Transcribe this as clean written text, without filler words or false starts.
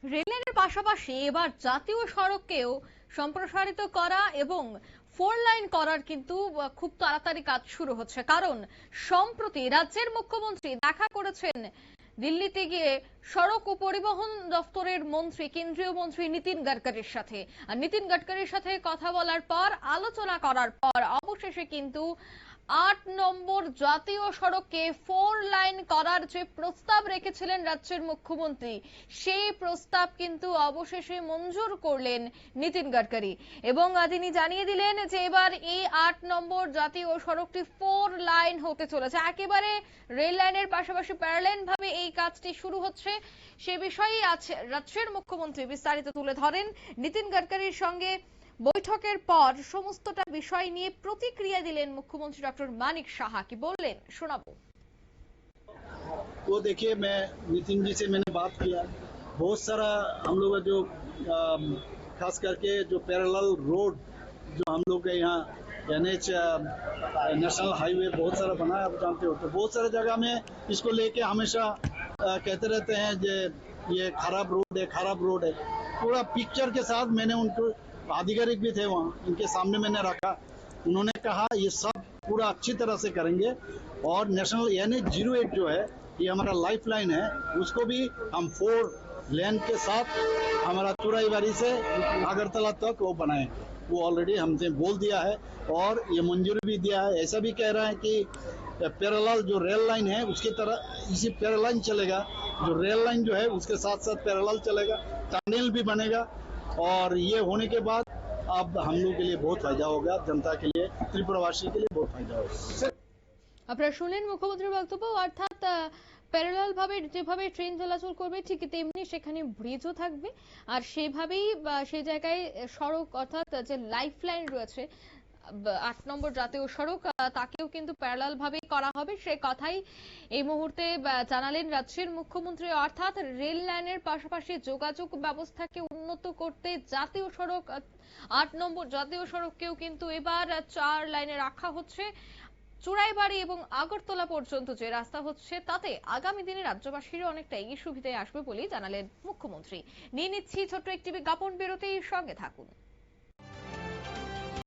রেললাইনের পাশাপাশি এবার জাতীয় সড়ককেও সম্প্রসারিত করা এবং 4 লাইন করার কিন্তু খুব তাড়াতাড়ি কাজ শুরু হচ্ছে। কারণ সম্প্রতি রাজ্যের মুখ্যমন্ত্রী দেখা করেছেন দিল্লিতে গিয়ে সড়ক ও পরিবহন দপ্তরের মন্ত্রী, কেন্দ্রীয় মন্ত্রী নীতিন গডকরির সাথে। আর নীতিন গডকরির সাথে কথা বলার পর, আলোচনা করার পর অবশেষে কিন্তু 8 নম্বর জাতীয় সড়কে 4 লাইন করার যে প্রস্তাব রেখেছিলেন রাজ্যের মুখ্যমন্ত্রী, সেই প্রস্তাব কিন্তু অবশেষে মঞ্জুর করলেন নীতিন গডকরি। এবং তিনি জানিয়ে দিলেন যে এবার এই 8 নম্বর জাতীয় সড়কটি 4 লাইন হতে চলেছে। একেবারে রেল লাইনের পাশাপাশি প্যারালাল ভাবে এই কাজটি শুরু হচ্ছে। সে বিষয়ে আছে রাজ্যের মুখ্যমন্ত্রী বিস্তারিত তুলে ধরেন। নীতিন গডকরির সঙ্গে বৈঠকের পর সমস্তটা বিষয় নিয়ে প্রতিক্রিয়া দিলেন মুখ্যমন্ত্রী ডক্টর মানিক সাহা। কি বললেন শোনাবো। वो देखिए, मैं नितिन जी से मैंने बात किया। बहुत सारा हम लोग जो खास करके जो पैरेलल रोड जो हम लोग के यहाँ NH नेशनल हाईवे बहुत सारा बना है, आप जानते हो। तो बहुत सारे जगह में इसको लेके हमेशा कहते रहते हैं कि ये खराब रोड है। पूरा पिक्चर के साथ मैंने उनको, आधिकारिक भी थे वहाँ, इनके सामने मैंने रखा। उन्होंने कहा ये सब पूरा अच्छी तरह से करेंगे। और नेशनल NH-08 जो है, ये हमारा लाइफ लाइन है, उसको भी हम 4 लेन के साथ हमारा चुराईबाड़ी से अगरतला तक वो बनाएंगे। वो ऑलरेडी हमसे बोल दिया है और ये मंजूरी भी दिया है। ऐसा भी कह रहा है कि पैरेलल जो रेल लाइन है उसकी तरह इसी पैरेलल चलेगा। जो रेल लाइन जो है उसके साथ साथ पैरेलल चलेगा, टनल भी बनेगा। और ये होने के बाद अब हम लोग के लिए बहुत फायदा होगा, जनता के लिए, त्रिपुरावासी के लिए बहुत फायदा होगा। আপনারা শুনলেন মুখ্যমন্ত্রীর বক্তব্য। অর্থাৎ প্যারালাল ভাবে যেভাবে ট্রেন চলাচল করবে ঠিক তেমনি সেখানে ব্রিজও থাকবে। আর সেভাবেই সেই জায়গায় সড়ক অর্থাৎ যে লাইফ লাইন রয়েছে 8 নম্বর জাতীয় সড়ক, তাকেও কিন্তু প্যারালাল ভাবেই করা হবে। সে কথাই এই মুহূর্তে জানালেন রাজ্যের মুখ্যমন্ত্রী। অর্থাৎ রেল লাইনের পাশাপাশি যোগাযোগ ব্যবস্থাকে উন্নত করতে জাতীয় সড়ক 8 নম্বর জাতীয় সড়ককেও কিন্তু এবার 4 লাইনে রাখা হচ্ছে। চুরাইবাড়ি এবং আগরতলা পর্যন্ত যে রাস্তা হচ্ছে তাতে আগামী দিনে রাজ্যবাসীর অনেকটাই সুবিধায় আসবে বলেই জানালেন মুখ্যমন্ত্রী। নিয়ে নিচ্ছি ছোট্ট একটি বিজ্ঞাপন বিরতির সঙ্গে থাকুন।